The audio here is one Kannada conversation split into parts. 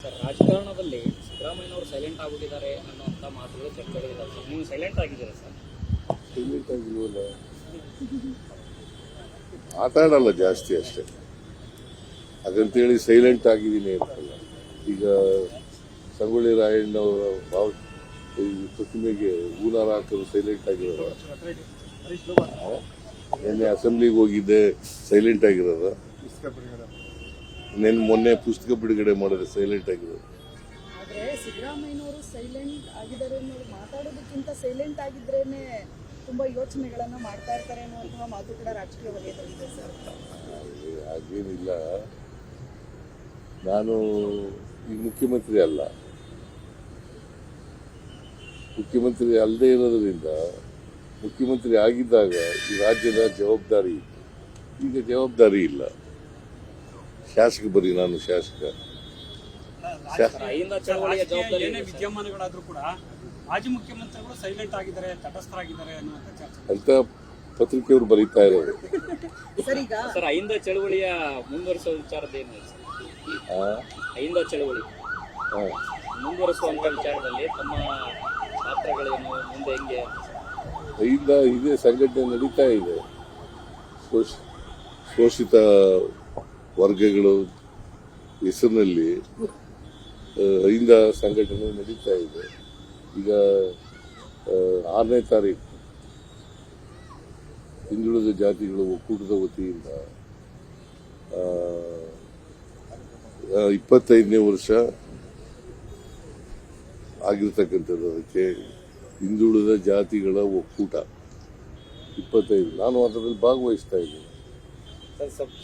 ಸರ್, ರಾಜಕಾರಣದಲ್ಲಿ ಸಿದ್ದರಾಮಯ್ಯನವರು ಸೈಲೆಂಟ್ ಆಗಿಬಿಟ್ಟಿದ್ದಾರೆ ಅನ್ನೋಂಥ ಮಾತುಗಳು ಚರ್ಚೆಗಳಿದ್ದಾರೆ ಸರ್. ನೀವು ಸೈಲೆಂಟ್ ಆಗಿದ್ದೀರಾ ಸರ್? ಸೈಲೆಂಟ್ ಆಗಿಲ್ವಲ್ಲ, ಮಾತಾಡಲ್ಲ ಜಾಸ್ತಿ ಅಷ್ಟೇ. ಹಾಗಂತೇಳಿ ಸೈಲೆಂಟ್ ಆಗಿದ್ದೀನಿ ಅಂತಲ್ಲ. ಈಗ ಸಂಗೊಳ್ಳಿ ರಾಯಣ್ಣವರ ಪ್ರತಿಮೆಗೆ ಹೂನಾರ ಹಾಕೋದು ಸೈಲೆಂಟ್ ಆಗಿರೋದ? ನಿನ್ನೆ ಅಸೆಂಬ್ಲಿಗೆ ಹೋಗಿದ್ದೆ, ಸೈಲೆಂಟ್ ಆಗಿರೋದ? ಮೊನ್ನೆ ಪುಸ್ತಕ ಬಿಡುಗಡೆ ಮಾಡಿದ್ರೆ ಸೈಲೆಂಟ್ ಆಗಿರೋದು. ಆದ್ರೆ ಸಿದ್ದರಾಮಯ್ಯನವರು ಸೈಲೆಂಟ್ ಆಗಿದ್ದಾರೆ ಅನ್ನೋದು ಮಾತಾಡೋದಕ್ಕಿಂತ ಸೈಲೆಂಟ್ ಆಗಿದ್ರೇನೆ ತುಂಬಾ ಯೋಚನೆಗಳನ್ನ ಮಾಡ್ತಾ ಇರ್ತಾರೆ ಅನ್ನುವಂತಹ ಮಾತು ಕೂಡ ರಾಜಕೀಯ ವಲಯದಲ್ಲಿದೆ ಸರ್. ಹಾಗೇನಿಲ್ಲ, ನಾನು ಈಗ ಮುಖ್ಯಮಂತ್ರಿ ಅಲ್ಲ. ಮುಖ್ಯಮಂತ್ರಿ ಅಲ್ಲದೆ ಇರೋದ್ರಿಂದ ಮುಖ್ಯಮಂತ್ರಿ ಆಗಿದ್ದಾಗ ಈ ರಾಜ್ಯದ ಜವಾಬ್ದಾರಿ ಇತ್ತು. ಈಗ ಜವಾಬ್ದಾರಿ ಇಲ್ಲ. ಶಾಸಕ ಬರೀ ನಾನು ಶಾಸಕ. ಏನೇ ವಿದ್ಯಮಾನಗಳಾದ್ರೂ ಕೂಡ ಮಾಜಿ ಮುಖ್ಯಮಂತ್ರಿಗಳು ಸೈಲೆಂಟ್ ಆಗಿದ್ದಾರೆ, ತಟಸ್ಥರಾಗಿದ್ದಾರೆ ಅನ್ನುವಂಥ ಚರ್ಚೆ ಅಂತ ಪತ್ರಿಕೆಯವರು ಬರೀತಾ ಇರೋದು. ಸರ್, ಅಹಿಂದ ಚಳವಳಿಯ ಮುಂದುವರಿಸುವ ವಿಚಾರದ್ದೇನು? ಅಹಿಂದ ಚಳವಳಿ ಮುಂದುವರಿಸುವಂತ ವಿಚಾರದಲ್ಲಿ ತಮ್ಮ ಪಾತ್ರಗಳೇನು, ಮುಂದೆ ಹೆಂಗೆ? ಅಹಿಂದ ಇದೇ ಸಂಘಟನೆ ನಡೀತಾ ಇದೆ. ಶೋಷಿತ ವರ್ಗಗಳು ಹೆಸರಿನಲ್ಲಿ ಅಹಿಂದ ಸಂಘಟನೆ ನಡೀತಾ ಇದೆ. ಈಗ 6ನೇ ತಾರೀಕು ಹಿಂದುಳಿದ ಜಾತಿಗಳ ಒಕ್ಕೂಟದ ವತಿಯಿಂದ 25ನೇ ವರ್ಷ ಆಗಿರ್ತಕ್ಕಂಥದ್ದು. ಅದಕ್ಕೆ ಹಿಂದುಳಿದ ಜಾತಿಗಳ ಒಕ್ಕೂಟ 25, ನಾನು ಅದರಲ್ಲಿ ಭಾಗವಹಿಸ್ತಾ ಇದ್ದೀನಿ.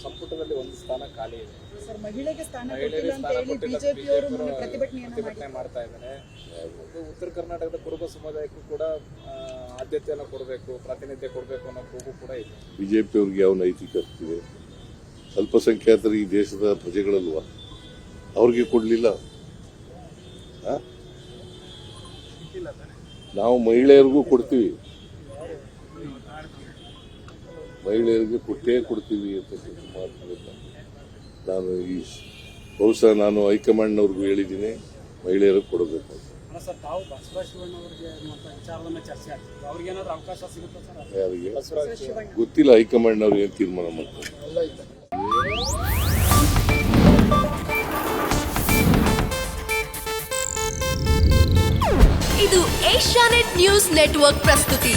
ಸಂಪುಟದಲ್ಲಿ ಒಂದು ಸ್ಥಾನ ಖಾಲಿ ಇದೆ ಸರ್. ಮಹಿಳೆಗೆ ಸ್ಥಾನ ಕೊಟ್ಟಿಲ್ಲ ಅಂತ ಹೇಳಿ ಬಿಜೆಪಿಯವರು ಪ್ರತಿಭಟನೆ ಮಾಡ್ತಾ ಇದ್ದಾರೆ. ಉತ್ತರ ಕರ್ನಾಟಕದ ಕುರುಬ ಸಮುದಾಯಕ್ಕೂ ಕೂಡ ಆದ್ಯತೆಯನ್ನು ಕೊಡಬೇಕು, ಪ್ರಾತಿನಿಧ್ಯ ಕೊಡಬೇಕು ಅನ್ನೋ ಕೂಗು ಕೂಡ ಇದೆ. ಬಿಜೆಪಿಯವ್ರಿಗೆ ಯಾವ ನೈತಿಕತೆ ಇದೆ? ಅಲ್ಪಸಂಖ್ಯಾತರು ಈ ದೇಶದ ಪ್ರಜೆಗಳಲ್ವಾ? ಅವ್ರಿಗೆ ಕೊಡ್ಲಿಲ್ಲ. ನಾವು ಮಹಿಳೆಯರಿಗೂ ಕೊಡ್ತೀವಿ, ಮಹಿಳೆಯರಿಗೆ ಕೊಟ್ಟೇ ಕೊಡ್ತೀವಿ ಅಂತ ಮಾತುಗಳಿಲ್ಲ. ನಾನು ಬಹುಶಃ ನಾನು ಹೈಕಮಾಂಡ್ನವ್ರಿಗೂ ಹೇಳಿದ್ದೀನಿ, ಮಹಿಳೆಯರಿಗೆ ಕೊಡಬೇಕು ಅಂತ. ಯಾರಿಗೆ ಗೊತ್ತಿಲ್ಲ, ಹೈಕಮಾಂಡ್ನವ್ರು ಏನು ತೀರ್ಮಾನ ಮಾಡ್ತಾರೆ. ಇದು ಏಷ್ಯಾನೆಟ್ ನ್ಯೂಸ್ ನೆಟ್ವರ್ಕ್ ಪ್ರಸ್ತುತಿ.